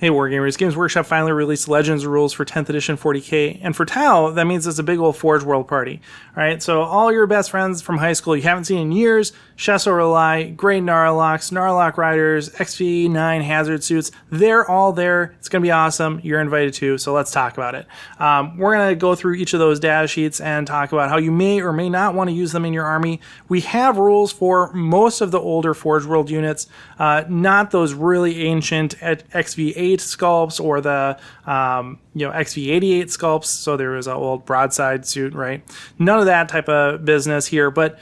Hey Wargamers, Games Workshop finally released Legends rules for 10th edition 40k, and for Tau, that means it's a big old Forge World party. Alright, so all your best friends from high school you haven't seen in years, Shas'o R'alai, Great Knarlocs, Knarloc Riders, XV9 Hazard suits, they're all there. It's going to be awesome. You're invited too, so let's talk about it. We're going to go through each of those data sheets and talk about how you may or may not want to use them in your army. We have rules for most of the older Forge World units, not those really ancient XV8 sculpts or the XV88 sculpts. So there was an old broadside suit, right? None of that type of business here, but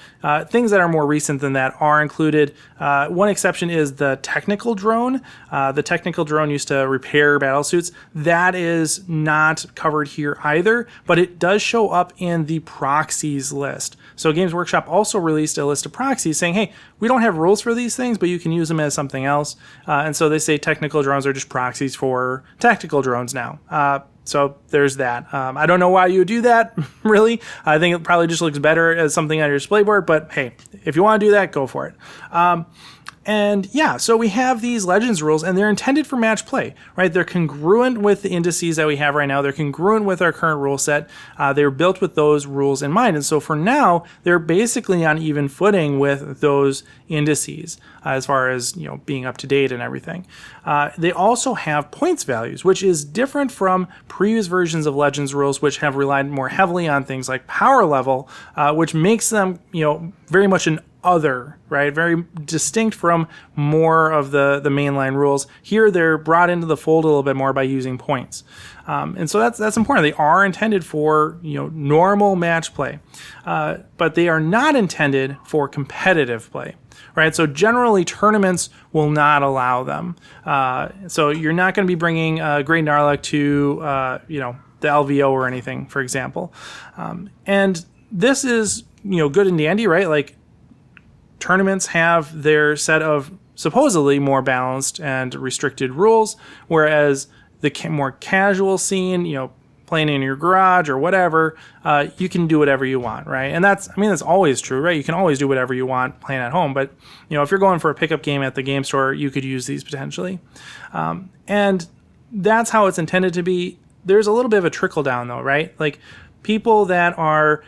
things that are more recent than that are included. One exception is the technical drone. The technical drone used to repair battle suits. That is not covered here either, but it does show up in the proxies list. So Games Workshop also released a list of proxies saying, hey, we don't have rules for these things, but you can use them as something else. And so they say technical drones are just proxies for tactical drones now. So there's that. I don't know why you would do that, really. I think it probably just looks better as something on your display board, but hey, if you want to do that, go for it. And yeah, so we have these Legends rules, and they're intended for match play, right? They're congruent with the indices that we have right now. They're congruent with our current rule set. They were built with those rules in mind. And so for now, they're basically on even footing with those indices as far as, being up to date and everything. They also have points values, which is different from previous versions of Legends rules, which have relied more heavily on things like power level, which makes them, very much an other, right? Very distinct from more of the mainline rules. Here, they're brought into the fold a little bit more by using points. And so that's important. They are intended for, normal match play, but they are not intended for competitive play, right? So generally, tournaments will not allow them. So you're not going to be bringing Great Knarloc to, the LVO or anything, for example. And this is, good and dandy, right? Like, tournaments have their set of supposedly more balanced and restricted rules, whereas the more casual scene, playing in your garage or whatever, you can do whatever you want, right? And that's always true, right? You can always do whatever you want playing at home, but if you're going for a pickup game at the game store, you could use these potentially. And that's how it's intended to be. There's a little bit of a trickle down though, right? Like people that are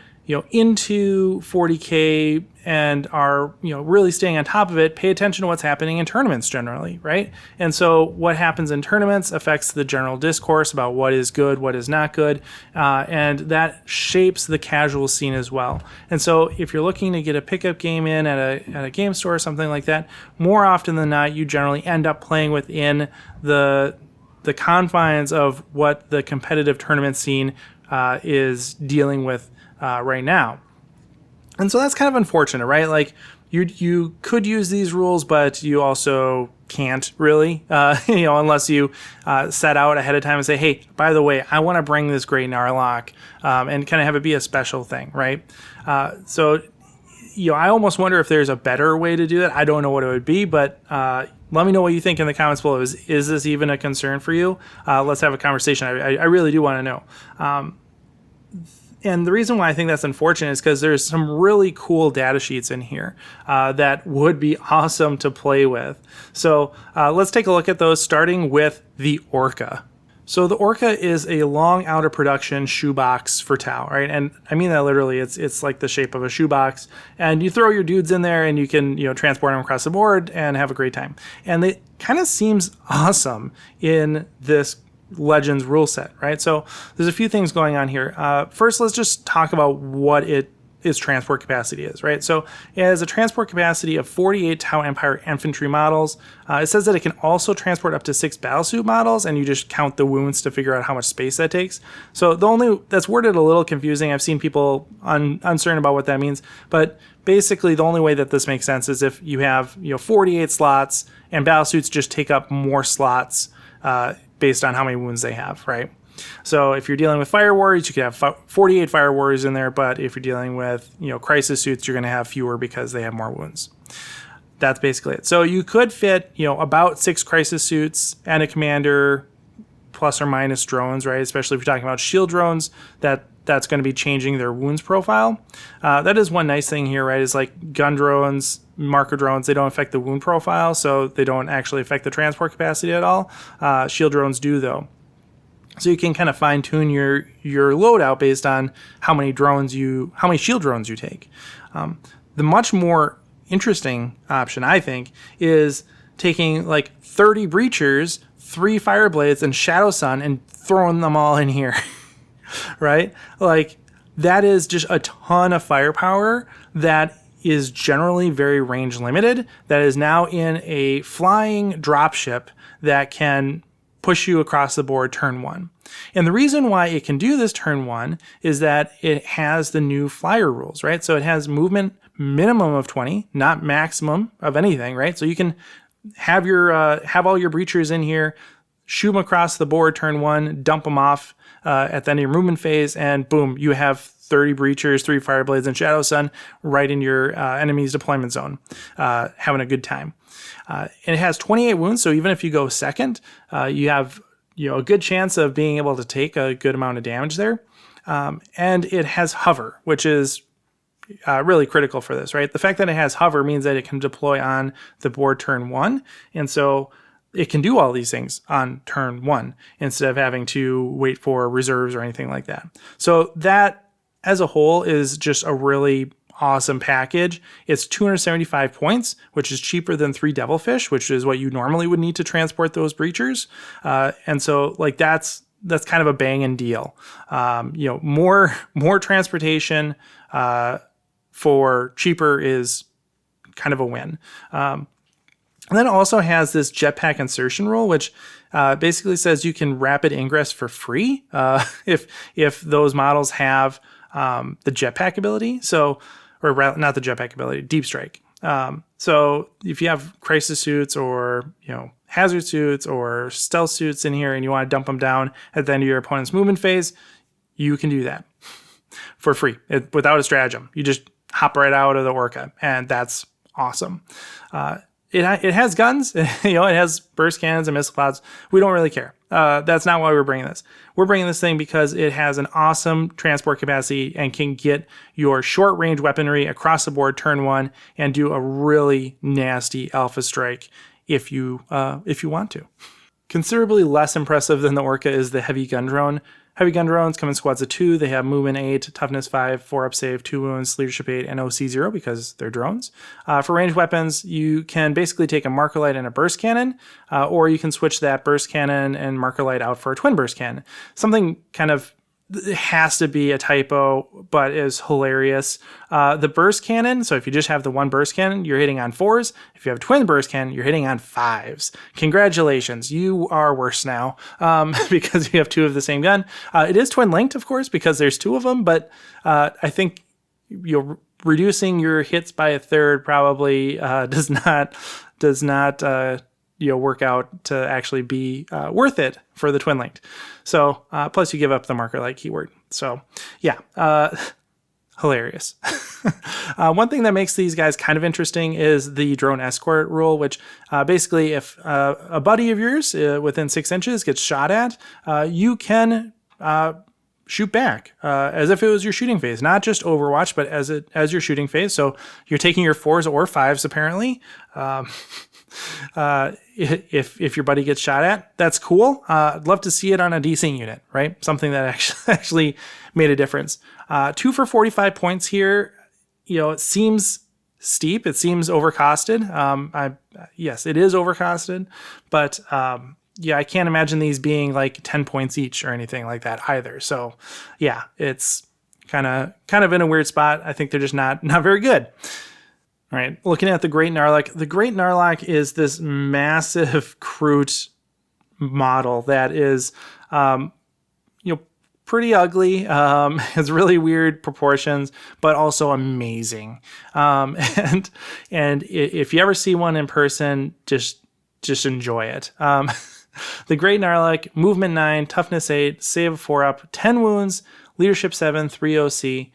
into 40K and are, really staying on top of it, pay attention to what's happening in tournaments generally, right? And so what happens in tournaments affects the general discourse about what is good, what is not good, and that shapes the casual scene as well. And so if you're looking to get a pickup game in at a game store or something like that, more often than not, you generally end up playing within the confines of what the competitive tournament scene is dealing with right now. And so that's kind of unfortunate, right? Like you could use these rules, but you also can't really, unless you set out ahead of time and say, hey, by the way, I want to bring this Great Knarloc and kind of have it be a special thing, right? So I almost wonder if there's a better way to do that. I don't know what it would be, but let me know what you think in the comments below. Is this even a concern for you? Let's have a conversation. I really do want to know. And the reason why I think that's unfortunate is because there's some really cool data sheets in here that would be awesome to play with. So let's take a look at those, starting with the Orca. So the Orca is a long out of production shoebox for Tau, right? And I mean that literally. It's like the shape of a shoebox, and you throw your dudes in there, and you can transport them across the board and have a great time. And it kind of seems awesome in this Legends rule set, right? So there's a few things going on here. First, let's just talk about what its transport capacity is, right? So it has a transport capacity of 48 Tau Empire infantry models. It says that it can also transport up to 6 battlesuit models, and you just count the wounds to figure out how much space that takes. So that's worded a little confusing. I've seen people uncertain about what that means, but basically the only way that this makes sense is if you have 48 slots and battlesuits just take up more slots based on how many wounds they have, right? So if you're dealing with fire warriors, you could have 48 fire warriors in there, but if you're dealing with crisis suits, you're going to have fewer because they have more wounds. That's basically it. So you could fit about 6 crisis suits and a commander plus or minus drones, right? Especially if you're talking about shield drones, that's going to be changing their wounds profile. That is one nice thing here, right? Is like gun drones, marker drones, they don't affect the wound profile, so they don't actually affect the transport capacity at all. Shield drones do, though. So you can kind of fine tune your loadout based on how many shield drones you take. The much more interesting option, I think, is taking like 30 breachers, 3 fireblades, and Shadow Sun and throwing them all in here, right? Like, that is just a ton of firepower that is generally very range limited, that is now in a flying dropship that can push you across the board turn 1. And the reason why it can do this turn 1 is that it has the new flyer rules, right? So it has movement minimum of 20, not maximum of anything, right? So you can have all your breachers in here, shoot them across the board turn 1, dump them off at the end of your movement phase, and boom, you have 30 breachers, 3 fireblades, and Shadow Sun right in your enemy's deployment zone, having a good time. And it has 28 wounds, so even if you go second, you have a good chance of being able to take a good amount of damage there. And it has hover, which is really critical for this, right? The fact that it has hover means that it can deploy on the board turn 1, and so it can do all these things on turn 1 instead of having to wait for reserves or anything like that. So that, as a whole, is just a really awesome package. It's 275 points, which is cheaper than 3 Devilfish, which is what you normally would need to transport those breachers. And so, like, that's kind of a banging deal. More transportation for cheaper is kind of a win. And then it also has this jetpack insertion rule, which basically says you can rapid ingress for free if those models have the jetpack ability. So, or not the jetpack ability, deep strike. So if you have crisis suits or hazard suits or stealth suits in here and you want to dump them down at the end of your opponent's movement phase, you can do that for free without a stratagem. You just hop right out of the Orca, and that's awesome. It has guns, it has burst cannons and missile clouds. We don't really care. That's not why we're bringing this. We're bringing this thing because it has an awesome transport capacity and can get your short range weaponry across the board turn 1 and do a really nasty alpha strike if you want to. Considerably less impressive than the Orca is the heavy gun drone. Heavy gun drones come in squads of 2. They have movement 8, toughness 5, 4-up save, 2 wounds, leadership 8, and OC 0 because they're drones. For ranged weapons, you can basically take a marker light and a burst cannon, or you can switch that burst cannon and marker light out for a twin burst cannon. Something kind of has to be a typo, but is hilarious. The burst cannon, so if you just have the one burst cannon, you're hitting on 4s. If you have a twin burst cannon, you're hitting on 5s. Congratulations, you are worse now because you have 2 of the same gun. It is twin linked, of course, because there's 2 of them, but I think reducing your hits by a third probably does not work out to actually be worth it for the twin linked. So plus you give up the marker light keyword. So yeah, hilarious. One thing that makes these guys kind of interesting is the drone escort rule, which basically if a buddy of yours within 6 inches gets shot at, you can shoot back as if it was your shooting phase, not just Overwatch, but as your shooting phase. So you're taking your 4s or 5s apparently. If your buddy gets shot at, that's cool. I'd love to see it on a decent unit, right? Something that actually made a difference. 2 for 45 points here. It seems steep. It seems overcosted. Yes, it is overcosted, but I can't imagine these being like 10 points each or anything like that either. So yeah, it's kind of in a weird spot. I think they're just not very good. All right, looking at the Great Knarloc. The Great Knarloc is this massive Kroot model that is, pretty ugly. Has really weird proportions, but also amazing. And if you ever see one in person, just enjoy it. The Great Knarloc, movement 9, toughness 8, save of 4-up, 10 wounds, leadership 7, 3 OC.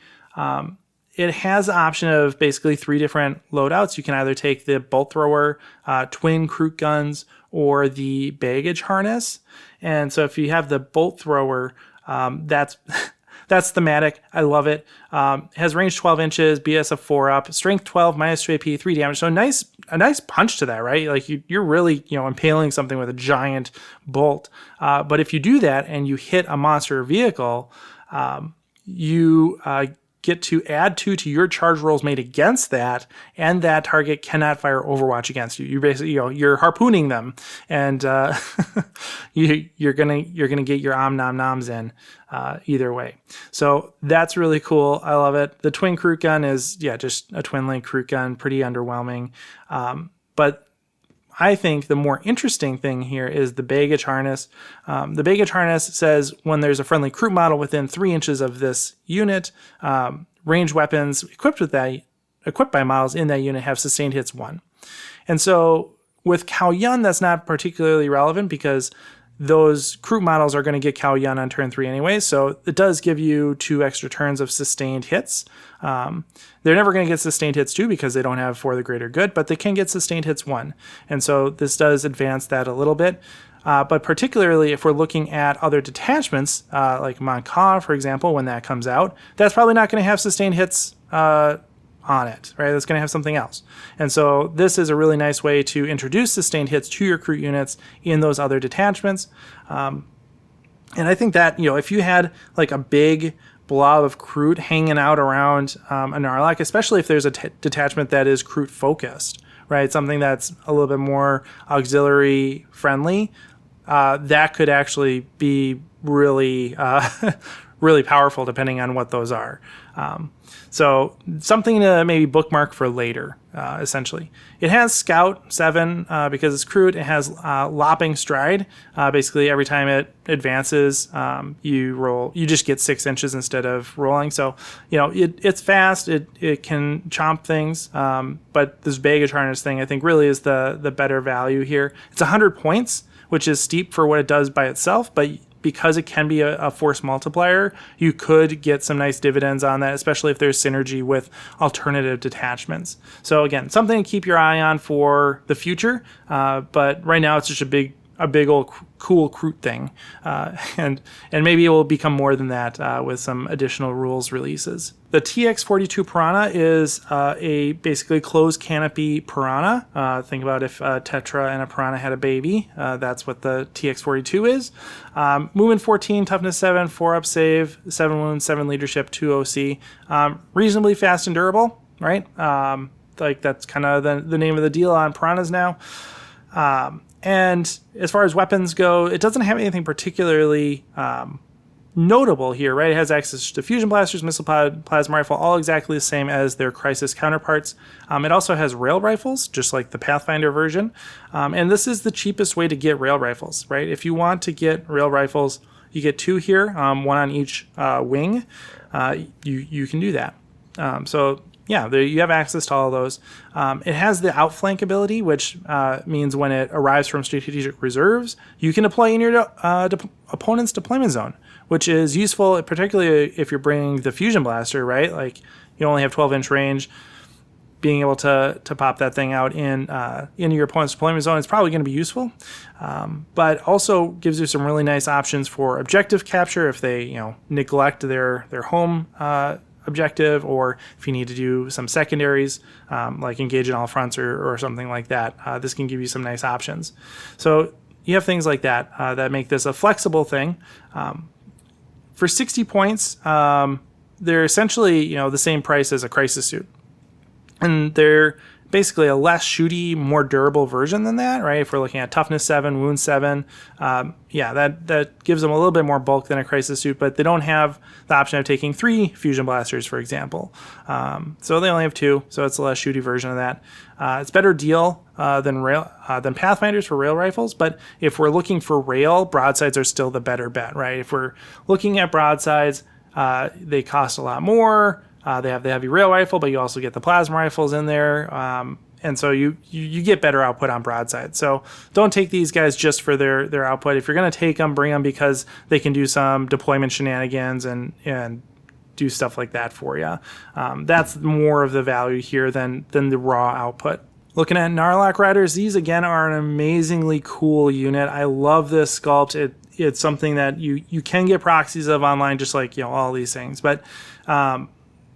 It has the option of basically 3 different loadouts. You can either take the bolt thrower, twin Kroot guns, or the baggage harness. And so if you have the bolt thrower, that's that's thematic. I love it. Has range 12 inches, BS of 4 up, strength 12, minus 2 AP, 3 damage. So a nice punch to that, right? Like you're really, impaling something with a giant bolt. But if you do that and you hit a monster or vehicle, you get to add 2 to your charge rolls made against that, and that target cannot fire Overwatch against you. You basically, you're harpooning them, and you're gonna get your nom noms in either way. So that's really cool. I love it. The twin Kroot gun is just a twin link Kroot gun, pretty underwhelming, but I think the more interesting thing here is the baggage harness. The baggage harness says when there's a friendly Kroot model within 3 inches of this unit, ranged weapons equipped by models in that unit have sustained hits 1. And so with Cao Yun, that's not particularly relevant because those Kroot models are going to get Cao Yun on turn 3 anyway, so it does give you 2 extra turns of sustained hits. They're never going to get sustained hits 2 because they don't have For the Greater Good, but they can get sustained hits 1. And so this does advance that a little bit. But particularly if we're looking at other detachments, like Monka, for example, when that comes out, that's probably not going to have sustained hits on it, right? That's going to have something else. And so this is a really nice way to introduce sustained hits to your Kroot units in those other detachments. And I think that, if you had like a big blob of Kroot hanging out around a Knarloc, especially if there's a detachment that is Kroot focused, right? Something that's a little bit more auxiliary friendly, that could actually be really, really powerful depending on what those are. So something to maybe bookmark for later, essentially. It has Scout 7 because it's Kroot. It has Lopping Stride. Basically, every time it advances, you just get 6 inches instead of rolling. So, it's fast. It can chomp things. But this baggage harness thing, I think, really is the better value here. It's 100 points, which is steep for what it does by itself, but because it can be a force multiplier, you could get some nice dividends on that, especially if there's synergy with alternative detachments. So again, something to keep your eye on for the future. But right now it's just a big old cool Kroot thing. And maybe it will become more than that with some additional rules releases. The TX42 Piranha is a basically closed canopy Piranha. Think about if Tetra and a Piranha had a baby. That's what the TX42 is. Movement 14, toughness 7, 4 up save, 7 wounds, 7 leadership, 2 OC. Reasonably fast and durable, right? Like that's kind of the name of the deal on Piranhas now. And as far as weapons go, it doesn't have anything particularly notable here, right? It has access to fusion blasters, missile pod, plasma rifle, all exactly the same as their Crisis counterparts. It also has rail rifles, just like the Pathfinder version. And this is the cheapest way to get rail rifles, right? If you want to get rail rifles, you get 2 here, 1 on each wing. You can do that. So you have access to all of those. It has the outflank ability, which means when it arrives from strategic reserves, you can deploy in your opponent's deployment zone, which is useful, particularly if you're bringing the fusion blaster, right? Like you only have 12-inch range. Being able to pop that thing out into your opponent's deployment zone is probably going to be useful, but also gives you some really nice options for objective capture if they neglect their home objective, or if you need to do some secondaries like engage in all fronts or something like that. This can give you some nice options. So you have things like that that make this a flexible thing. For 60 points, they're essentially the same price as a Crisis suit, and they're basically a less shooty, more durable version than that, right? If we're looking at toughness 7, wound 7, that gives them a little bit more bulk than a Crisis suit, but they don't have the option of taking 3 fusion blasters, for example. So they only have 2, so it's a less shooty version of that. It's better deal than Pathfinders for rail rifles, but if we're looking for rail, broadsides are still the better bet, right? If we're looking at broadsides, they cost a lot more. They have the heavy rail rifle, but you also get the plasma rifles in there. And so you get better output on broadside. So don't take these guys just for their output. If you're going to take them, bring them because they can do some deployment shenanigans and do stuff like that for you. That's more of the value here than the raw output. Looking at Knarloc Riders, these again are an amazingly cool unit. I love this sculpt. it's something that you can get proxies of online, just like, all these things. But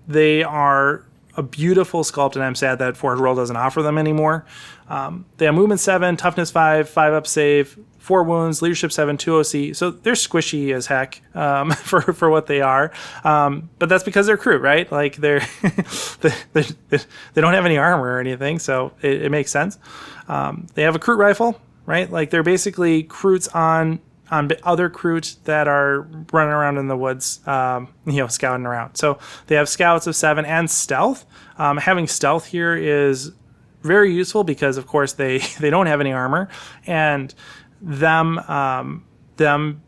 they are a beautiful sculpt, and I'm sad that Forge World doesn't offer them anymore. They have movement 7, toughness 5, 5-up save, 4 wounds, leadership 7, 2 OC. So they're squishy as heck for what they are. But that's because they're crew, right? Like they don't have any armor or anything, so it makes sense. They have a Kroot rifle, right? Like they're basically Kroots on other Kroot that are running around in the woods, scouting around. So they have scouts of 7 and stealth. Having stealth here is very useful because, of course, they don't have any armor, and them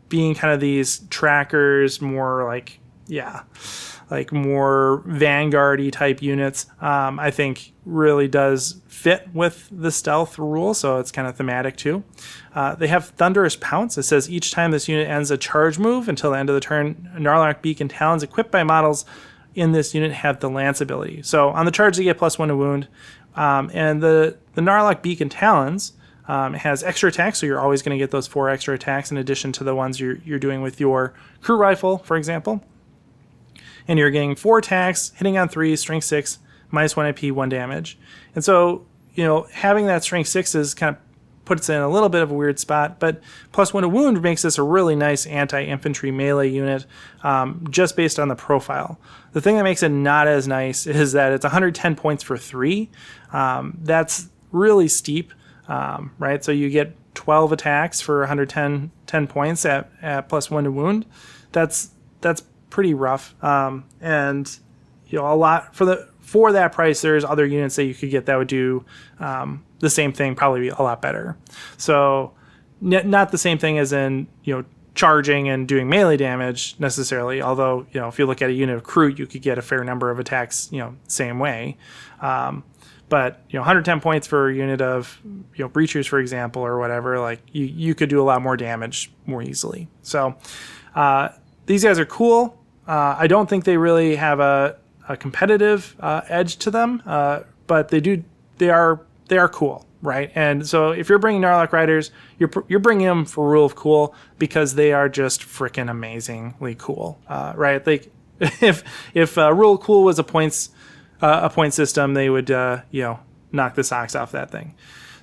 being kind of these trackers, more like more Vanguard-y type units, I think really does fit with the stealth rule, so it's kind of thematic too. They have Thunderous Pounce. It says each time this unit ends a charge move until the end of the turn, Knarloc Beak and Talons equipped by models in this unit have the Lance ability. So on the charge, they get +1 to wound. And the Knarloc Beak and Talons has extra attacks, so you're always going to get those 4 extra attacks in addition to the ones you're doing with your crew rifle, for example. And you're getting 4 attacks, hitting on 3, strength 6, -1 AP, 1 damage. And so, having that strength 6 is kind of puts it in a little bit of a weird spot, but +1 to wound makes this a really nice anti-infantry melee unit, just based on the profile. The thing that makes it not as nice is that it's 110 points for 3. That's really steep, right? So you get 12 attacks for 110 points at +1 to wound. That's pretty rough, and a lot for that price. There's other units that you could get that would do the same thing, probably be a lot better. So not the same thing as in charging and doing melee damage necessarily, although if you look at a unit of crew, you could get a fair number of attacks same way. But 110 points for a unit of breachers, for example, or whatever, like you could do a lot more damage more easily. So these guys are cool. I don't think they really have a competitive edge to them, but they are cool, right? And so if you're bringing Knarloc Riders, you're bringing them for rule of cool because they are just freaking amazingly cool, right? Like if rule of cool was a point system, they would knock the socks off that thing.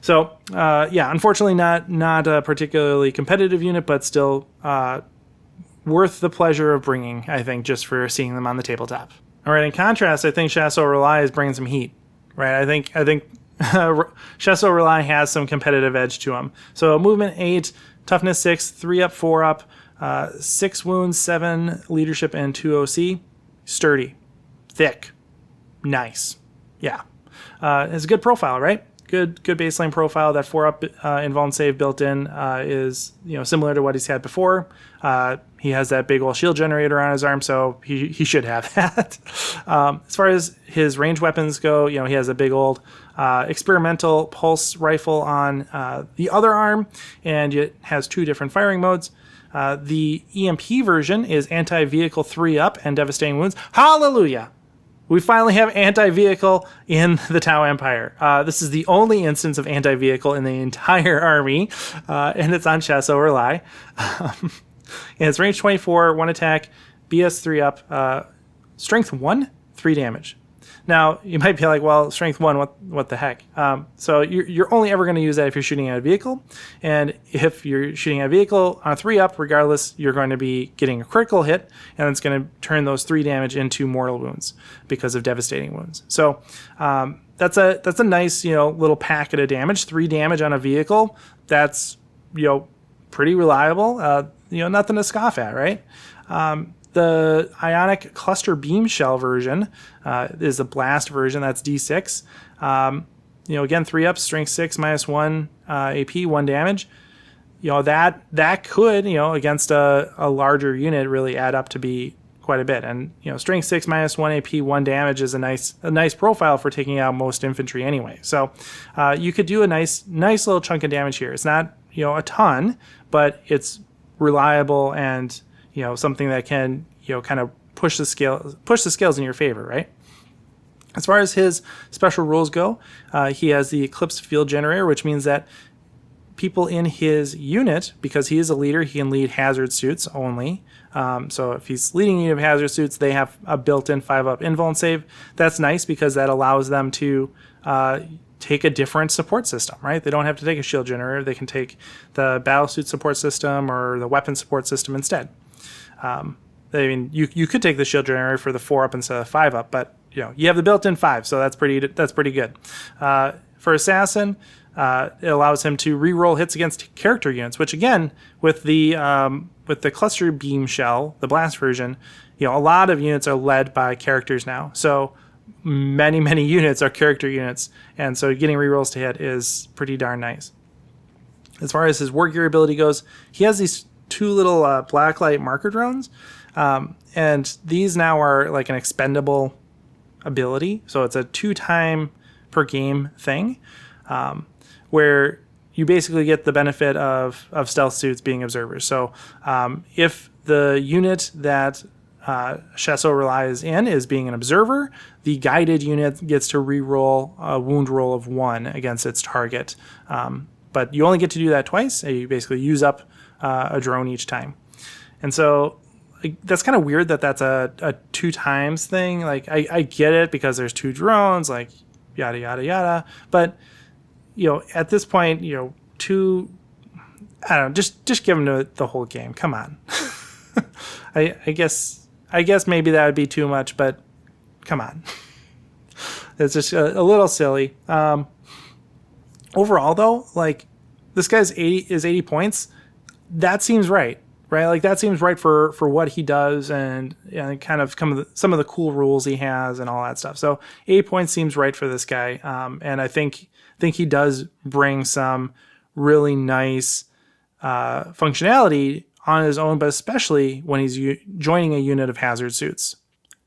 So unfortunately not a particularly competitive unit, but still worth the pleasure of bringing, I think, just for seeing them on the tabletop. All right, in contrast, I think Shas'o R'alai is bringing some heat, right? I think Shas'o R'alai has some competitive edge to him. So movement 8, toughness 6, 3-up, 4-up, 6 wounds, 7 leadership, and 2 OC. Sturdy, thick, nice. Yeah, it's a good profile, right? Good baseline profile. That 4-up invuln save built in is similar to what he's had before. He has that big old shield generator on his arm, so he should have that. As far as his ranged weapons go, he has a big old experimental pulse rifle on the other arm, and it has 2 different firing modes. The EMP version is anti-vehicle 3-up and devastating wounds. Hallelujah! We finally have anti-vehicle in the Tau Empire. This is the only instance of anti-vehicle in the entire army, and it's on Shas'o R'alai. And it's range 24, 1 attack, BS 3-up, strength 1, 3 damage. Now, you might be like, well, strength 1, what the heck? So you're only ever going to use that if you're shooting at a vehicle. And if you're shooting at a vehicle on a 3-up, regardless, you're going to be getting a critical hit, and it's going to turn those 3 damage into mortal wounds because of devastating wounds. So that's a nice little packet of damage. 3 damage on a vehicle. That's pretty reliable. Nothing to scoff at, right? The Ionic Cluster Beam Shell version is the blast version. That's D6. Again, 3-up, strength 6, -1 AP, 1 damage. That could, against a larger unit, really add up to be quite a bit. And strength 6, -1 AP, 1 damage is a nice profile for taking out most infantry anyway. So you could do a nice little chunk of damage here. It's not a ton, but it's reliable and something that can kind of push the scales in your favor, right? As far as his special rules go, he has the Eclipse Field Generator, which means that people in his unit, because he is a leader, he can lead hazard suits only. So if he's leading a unit of hazard suits, they have a built-in 5-up invuln save. That's nice because that allows them to take a different support system, right? They don't have to take a shield generator. They can take the battlesuit support system or the weapon support system instead. I mean, you could take the shield generator for the 4-up instead of 5-up, but you have the built-in 5, so that's pretty good. For Assassin, it allows him to re-roll hits against character units, which again, with the cluster beam shell, the blast version, a lot of units are led by characters now. So many units are character units, and so getting re-rolls to hit is pretty darn nice. As far as his war gear ability goes, he has these 2 little blacklight marker drones, and these now are like an expendable ability. So it's a 2-time per game thing, where you basically get the benefit of stealth suits being observers. So if the unit that Shas'o R'alai is in is being an observer, the guided unit gets to re-roll a wound roll of 1 against its target. But you only get to do that twice. You basically use up a drone each time. And so that's kind of weird that that's a 2 times thing. Like, I get it because there's 2 drones, like yada, yada, yada. But, at this point, 2, I don't know, just give them the whole game. Come on. I guess maybe that would be too much, but come on. It's just a little silly. Overall, though, like, this guy's 80 points. That seems right? Like, that seems right for what he does and kind of some of the cool rules he has and all that stuff. So 80 points seems right for this guy. And I think he does bring some really nice functionality on his own, but especially when he's joining a unit of hazard suits.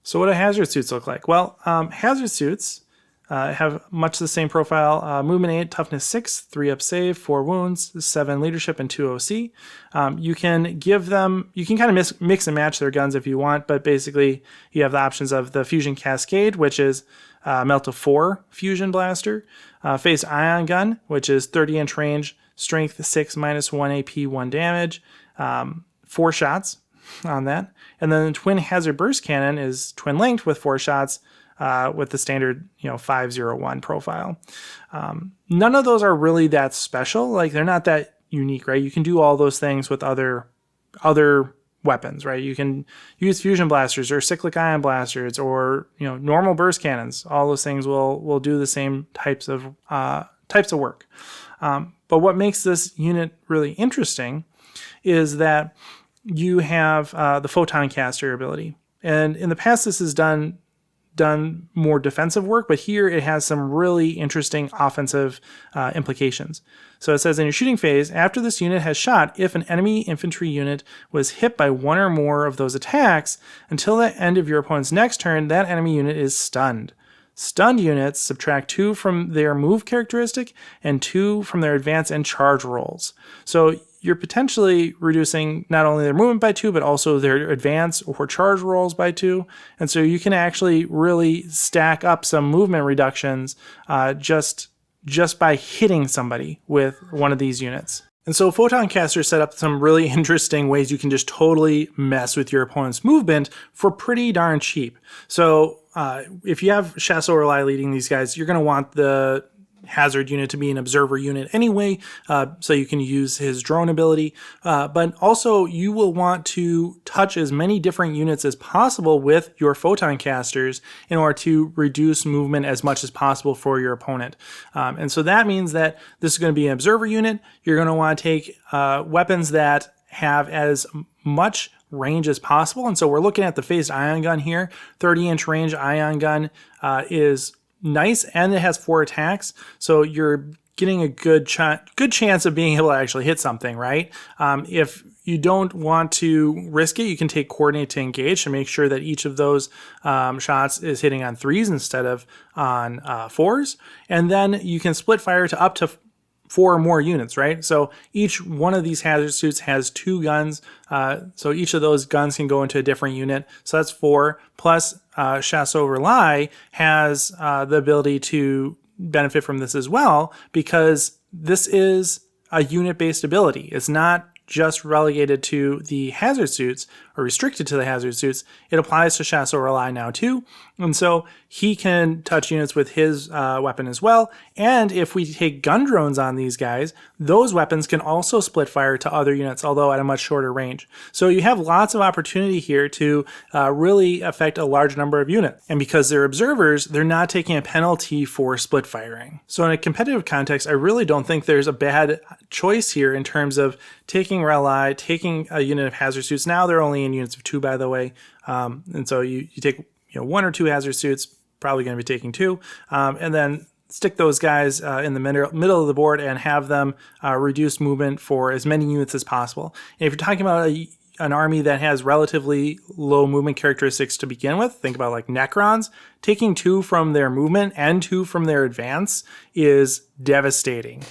So what do hazard suits look like? Well, hazard suits have much the same profile. Movement 8, toughness 6, 3-up save, 4 wounds, 7 leadership, and 2 OC. You can kind of mix and match their guns if you want, but basically you have the options of the Fusion Cascade, which is melt to 4 fusion blaster, phased ion gun, which is 30-inch range, strength 6, -1 AP, 1 damage, 4 shots on that. And then the twin hazard burst cannon is twin linked with 4 shots, with the standard 501 profile. None of those are really that special. Like, they're not that unique, right? You can do all those things with other weapons, right? You can use fusion blasters or cyclic ion blasters or normal burst cannons. All those things will do the same types of work. But what makes this unit really interesting is that you have the photon caster ability, and in the past this has done more defensive work, but here it has some really interesting offensive implications. So it says, in your shooting phase, after this unit has shot, if an enemy infantry unit was hit by 1 or more of those attacks, until the end of your opponent's next turn, that enemy unit is stunned. Stunned units subtract 2 from their move characteristic and 2 from their advance and charge rolls. So you're potentially reducing not only their movement by 2, but also their advance or charge rolls by 2. And so you can actually really stack up some movement reductions just by hitting somebody with one of these units. And so Photon Caster set up some really interesting ways you can just totally mess with your opponent's movement for pretty darn cheap. So if you have Shas'o R'alai leading these guys, you're going to want the hazard unit to be an observer unit anyway, so you can use his drone ability, but also you will want to touch as many different units as possible with your photon casters in order to reduce movement as much as possible for your opponent. And so that means that this is going to be an observer unit. You're going to want to take weapons that have as much range as possible, and so we're looking at the phased ion gun here. 30-inch range ion gun is nice, and it has 4 attacks, so you're getting a good chance of being able to actually hit something, right? If you don't want to risk it, you can take coordinate to engage to make sure that each of those shots is hitting on 3s instead of on 4s, and then you can split fire to up to 4 or more units, right? So each one of these hazard suits has 2 guns, so each of those guns can go into a different unit, so that's 4, plus Shas'o R'alai has the ability to benefit from this as well, because this is a unit-based ability. It's not just relegated to the hazard suits or restricted to the hazard suits. It applies to Shas'o R'alai now too. And so he can touch units with his weapon as well. And if we take gun drones on these guys, those weapons can also split fire to other units, although at a much shorter range. So you have lots of opportunity here to really affect a large number of units. And because they're observers, they're not taking a penalty for split firing. So in a competitive context, I really don't think there's a bad choice here in terms of taking R'alai, taking a unit of hazard suits. Now they're only in units of 2, by the way. And so you take 1 or 2 hazard suits, probably going to be taking 2, and then stick those guys in the middle of the board and have them reduce movement for as many units as possible. And if you're talking about an army that has relatively low movement characteristics to begin with, think about like Necrons, taking 2 from their movement and 2 from their advance is devastating.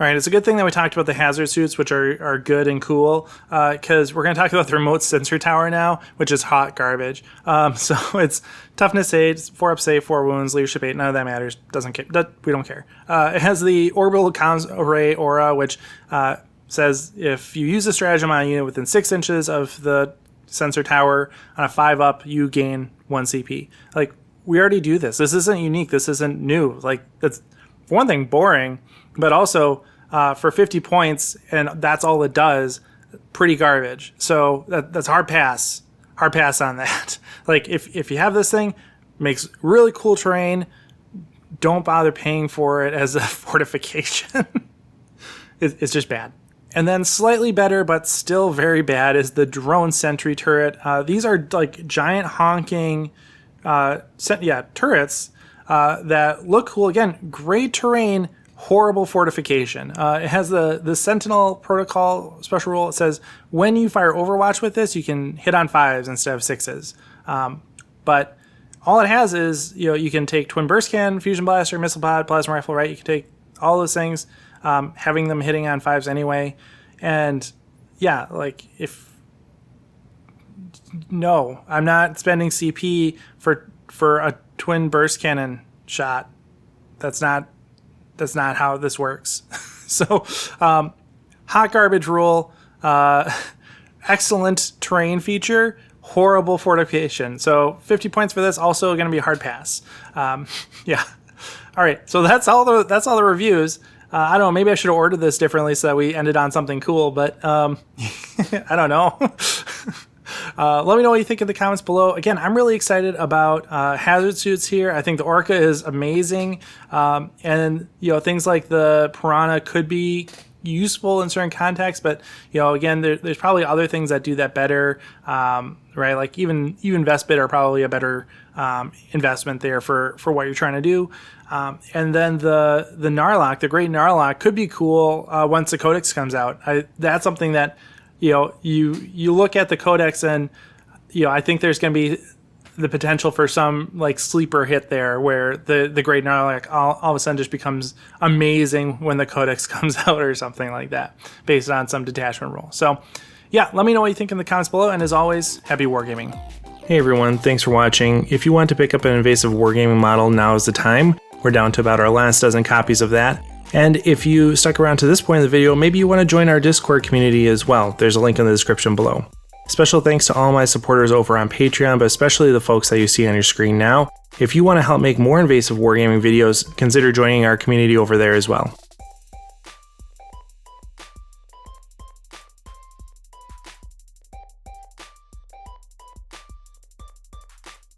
All right, it's a good thing that we talked about the hazard suits, which are good and cool, because we're going to talk about the remote sensor tower now, which is hot garbage. So it's toughness 8, 4 up save, 4 wounds, leadership 8, none of that matters. Doesn't care. We don't care. It has the orbital comms array aura, which says if you use a stratagem on a unit within 6 inches of the sensor tower on a 5 up, you gain 1 CP. Like, we already do this. This isn't unique. This isn't new. Like, that's, for one thing, boring, but also for 50 points, and that's all it does, pretty garbage. So that's hard pass on that. Like, if you have this thing, makes really cool terrain, don't bother paying for it as a fortification. It's just bad. And then slightly better, but still very bad, is the drone sentry turret. These are like giant honking turrets that look cool. Again, great terrain, horrible fortification. It has the Sentinel protocol special rule. It says when you fire Overwatch with this, you can hit on 5s instead of 6s. But all it has is, you can take Twin Burst Cannon, Fusion Blaster, Missile Pod, Plasma Rifle, right? You can take all those things, having them hitting on 5s anyway. And yeah, like no, I'm not spending CP for a Twin Burst Cannon shot. That's not how this works. So, hot garbage rule, excellent terrain feature, horrible fortification. So 50 points for this, also going to be a hard pass. Yeah. All right. So that's all the reviews. I don't know. Maybe I should have ordered this differently so that we ended on something cool, but I don't know. Let me know what you think in the comments below. Again, I'm really excited about hazard suits here. I think the Orca is amazing. And, things like the Piranha could be useful in certain contexts, but, again, there's probably other things that do that better, right? Like even Vespid are probably a better investment there for what you're trying to do. And then the Knarloc, the Great Knarloc, could be cool once the Codex comes out. That's something that, you look at the Codex and, I think there's going to be the potential for some like sleeper hit there where the Great Knarloc all of a sudden just becomes amazing when the Codex comes out or something like that based on some detachment rule. So yeah, let me know what you think in the comments below. And as always, happy wargaming. Hey everyone, thanks for watching. If you want to pick up an invasive wargaming model, now is the time. We're down to about our last dozen copies of that. And if you stuck around to this point in the video, maybe you want to join our Discord community as well. There's a link in the description below. Special thanks to all my supporters over on Patreon, but especially the folks that you see on your screen now. If you want to help make more invasive wargaming videos, consider joining our community over there as well.